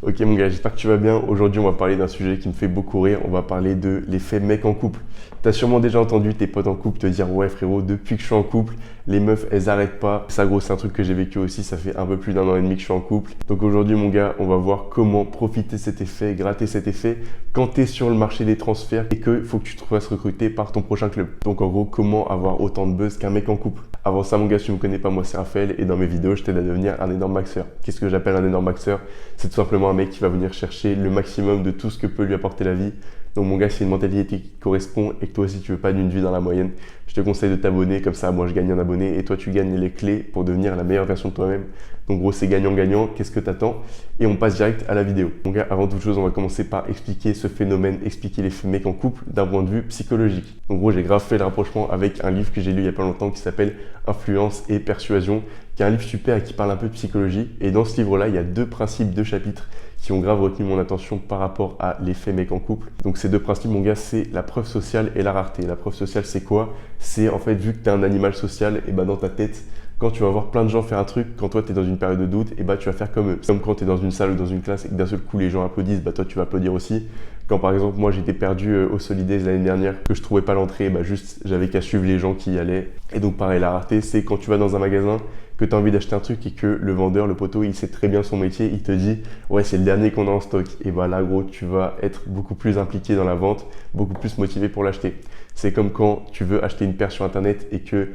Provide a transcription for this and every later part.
Ok mon gars, j'espère que tu vas bien. Aujourd'hui, on va parler d'un sujet qui me fait beaucoup rire. On va parler de l'effet mec en couple. T'as sûrement déjà entendu tes potes en couple te dire ouais frérot, depuis que je suis en couple, les meufs elles arrêtent pas. Ça gros, c'est un truc que j'ai vécu aussi, ça fait un peu plus d'un an et demi que je suis en couple. Donc aujourd'hui mon gars, on va voir comment profiter de cet effet, gratter cet effet quand t'es sur le marché des transferts et que faut que tu te fasses recruter par ton prochain club. Donc en gros, comment avoir autant de buzz qu'un mec en couple. Avant ça mon gars, si tu me connais pas, moi c'est Raphaël et dans mes vidéos, je t'aide à devenir un énorme maxeur. Qu'est-ce que j'appelle un énorme maxeur? C'est tout simplement un mec qui va venir chercher le maximum de tout ce que peut lui apporter la vie. Donc mon gars, c'est une mentalité qui te correspond et que toi aussi tu veux pas d'une vie dans la moyenne, je te conseille de t'abonner, comme ça moi je gagne un abonné et toi tu gagnes les clés pour devenir la meilleure version de toi-même. Donc gros, c'est gagnant-gagnant, qu'est-ce que t'attends? Et on passe direct à la vidéo. Mon gars, avant toute chose, on va commencer par expliquer ce phénomène, expliquer les mecs en couple d'un point de vue psychologique. Donc gros, j'ai grave fait le rapprochement avec un livre que j'ai lu il y a pas longtemps qui s'appelle Influence et Persuasion, qui est un livre super et qui parle un peu de psychologie. Et dans ce livre-là, il y a deux principes, deux chapitres qui ont grave retenu mon attention par rapport à l'effet mec en couple. Donc ces deux principes, mon gars, c'est la preuve sociale et la rareté. La preuve sociale, c'est quoi? C'est en fait, vu que tu es un animal social, et bah dans ta tête, quand tu vas voir plein de gens faire un truc, quand toi tu es dans une période de doute, et bah tu vas faire comme eux. C'est comme quand tu es dans une salle ou dans une classe et que d'un seul coup les gens applaudissent, bah toi tu vas applaudir aussi. Quand par exemple moi j'étais perdu au Solidays l'année dernière, que je trouvais pas l'entrée, bah juste j'avais qu'à suivre les gens qui y allaient. Et donc pareil, la rareté, c'est quand tu vas dans un magasin, que tu as envie d'acheter un truc et que le vendeur, le poteau, il sait très bien son métier, il te dit ouais c'est le dernier qu'on a en stock. Et bah là gros, tu vas être beaucoup plus impliqué dans la vente, beaucoup plus motivé pour l'acheter. C'est comme quand tu veux acheter une paire sur internet et que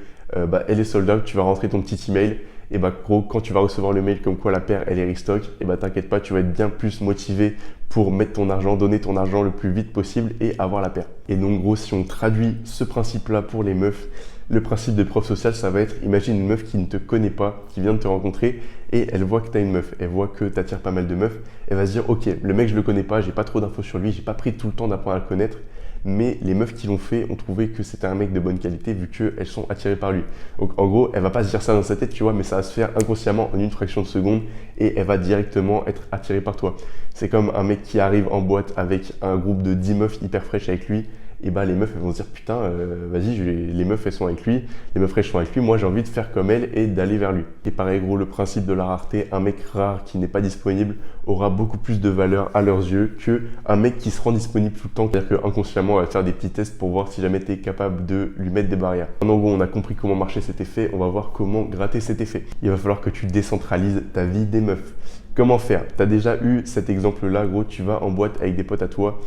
elle est sold out, tu vas rentrer ton petit email et bah gros, quand tu vas recevoir le mail comme quoi la paire elle est restock, et bah t'inquiète pas, tu vas être bien plus motivé pour mettre ton argent, donner ton argent le plus vite possible et avoir la paire. Et donc gros, si on traduit ce principe là pour les meufs, le principe de preuve sociale, ça va être, imagine une meuf qui ne te connaît pas, qui vient de te rencontrer et elle voit que tu as une meuf, elle voit que tu attires pas mal de meufs, elle va se dire ok, le mec je le connais pas, j'ai pas trop d'infos sur lui, j'ai pas pris tout le temps d'apprendre à le connaître, mais les meufs qui l'ont fait ont trouvé que c'était un mec de bonne qualité vu qu'elles sont attirées par lui. Donc en gros, elle va pas se dire ça dans sa tête, tu vois, mais ça va se faire inconsciemment en une fraction de seconde et elle va directement être attirée par toi. C'est comme un mec qui arrive en boîte avec un groupe de 10 meufs hyper fraîches avec lui. Et bah les meufs elles vont se dire putain vas-y, les meufs elles sont avec lui, les meufs fraîches sont avec lui, moi j'ai envie de faire comme elle et d'aller vers lui. Et pareil gros, le principe de la rareté, un mec rare qui n'est pas disponible aura beaucoup plus de valeur à leurs yeux qu'un mec qui se rend disponible tout le temps. C'est-à-dire qu'inconsciemment on va faire des petits tests pour voir si jamais tu es capable de lui mettre des barrières. Maintenant gros, on a compris comment marcher cet effet, on va voir comment gratter cet effet. Il va falloir que tu décentralises ta vie des meufs. Comment faire? Tu as déjà eu cet exemple là gros, tu vas en boîte avec des potes à toi.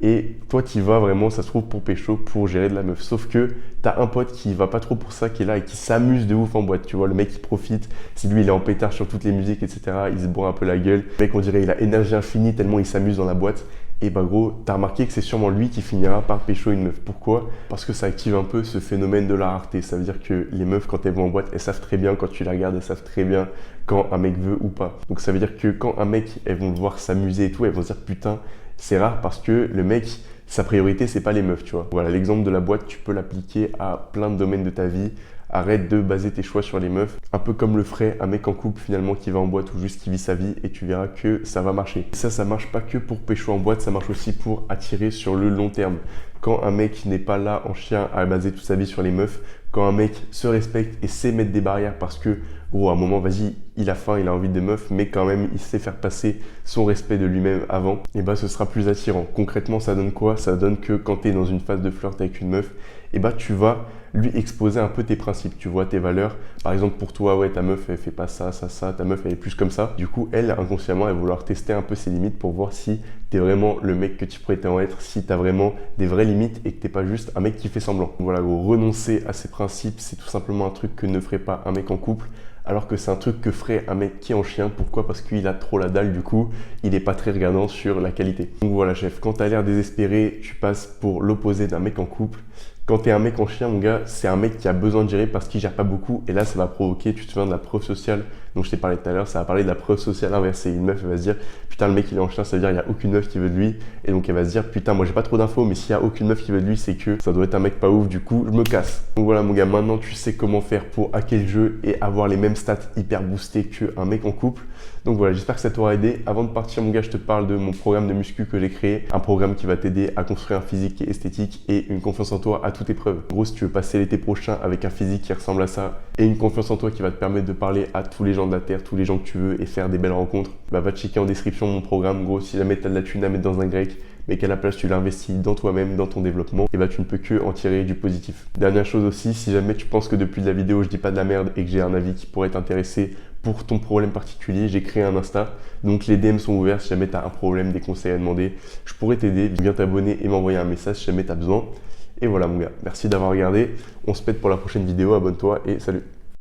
Et toi, tu y vas vraiment, ça se trouve, pour pécho, pour gérer de la meuf. Sauf que tu as un pote qui va pas trop pour ça, qui est là et qui s'amuse de ouf en boîte. Tu vois, le mec, il profite. Si lui, il est en pétard sur toutes les musiques, etc., il se bourre un peu la gueule. Le mec, on dirait, il a énergie infinie tellement il s'amuse dans la boîte. Et bah gros, t'as remarqué que c'est sûrement lui qui finira par pécho une meuf. Pourquoi? Parce que ça active un peu ce phénomène de la rareté. Ça veut dire que les meufs, quand elles vont en boîte, elles savent très bien, quand tu les regardes, elles savent très bien quand un mec veut ou pas. Donc ça veut dire que quand un mec, elles vont le voir s'amuser et tout, elles vont se dire putain, c'est rare parce que le mec, sa priorité, c'est pas les meufs, tu vois. Voilà, l'exemple de la boîte, tu peux l'appliquer à plein de domaines de ta vie. Arrête de baser tes choix sur les meufs, un peu comme le ferait un mec en couple finalement qui va en boîte ou juste qui vit sa vie et tu verras que ça va marcher. Et ça marche pas que pour pécho en boîte, ça marche aussi pour attirer sur le long terme. Quand un mec n'est pas là en chien à baser toute sa vie sur les meufs, quand un mec se respecte et sait mettre des barrières parce que, gros, à un moment, vas-y, il a faim, il a envie de meuf, mais quand même, il sait faire passer son respect de lui-même avant, et bah, ce sera plus attirant. Concrètement, ça donne quoi? Ça donne que quand tu es dans une phase de flirt avec une meuf, et bah, tu vas lui exposer un peu tes principes, tu vois, tes valeurs. Par exemple, pour toi, ouais, ta meuf, elle fait pas ça, ta meuf, elle est plus comme ça. Du coup, elle, inconsciemment, elle va vouloir tester un peu ses limites pour voir si t'es vraiment le mec que tu prétends être, si t'as vraiment des vraies limites et que t'es pas juste un mec qui fait semblant. Voilà, gros, renoncer à ces principes, c'est tout simplement un truc que ne ferait pas un mec en couple. Alors que c'est un truc que ferait un mec qui est en chien. Pourquoi? Parce qu'il a trop la dalle, du coup, il est pas très regardant sur la qualité. Donc voilà, chef, quand t'as l'air désespéré, tu passes pour l'opposé d'un mec en couple. Quand t'es un mec en chien, mon gars, c'est un mec qui a besoin de gérer parce qu'il gère pas beaucoup. Et là, ça va provoquer, tu te souviens de la preuve sociale dont je t'ai parlé tout à l'heure, ça va parler de la preuve sociale inversée. Une meuf, elle va se dire, putain, le mec, il est en chien, ça veut dire qu'il n'y a aucune meuf qui veut de lui. Et donc, elle va se dire, putain, moi, j'ai pas trop d'infos, mais s'il y a aucune meuf qui veut de lui, c'est que ça doit être un mec pas ouf, du coup, je me casse. Donc voilà, mon gars, maintenant, tu sais comment faire pour hacker le jeu et avoir les mêmes stats hyper boostés qu'un mec en couple. Donc voilà, j'espère que ça t'aura aidé. Avant de partir mon gars, je te parle de mon programme de muscu que j'ai créé, un programme qui va t'aider à construire un physique qui est esthétique et une confiance en toi à toute épreuve. En gros, si tu veux passer l'été prochain avec un physique qui ressemble à ça et une confiance en toi qui va te permettre de parler à tous les gens de la terre, tous les gens que tu veux et faire des belles rencontres, bah va checker en description mon programme. Gros, si jamais tu as de la thune à mettre dans un grec, mais qu'à la place tu l'investis dans toi-même, dans ton développement, et bah tu ne peux que en tirer du positif. Dernière chose aussi, si jamais tu penses que depuis la vidéo je dis pas de la merde et que j'ai un avis qui pourrait t'intéresser pour ton problème particulier, j'ai créé un Insta, donc les DM sont ouverts si jamais tu as un problème, des conseils à demander, je pourrais t'aider, viens t'abonner et m'envoyer un message si jamais tu as besoin. Et voilà mon gars, merci d'avoir regardé, on se pète pour la prochaine vidéo, abonne-toi et salut.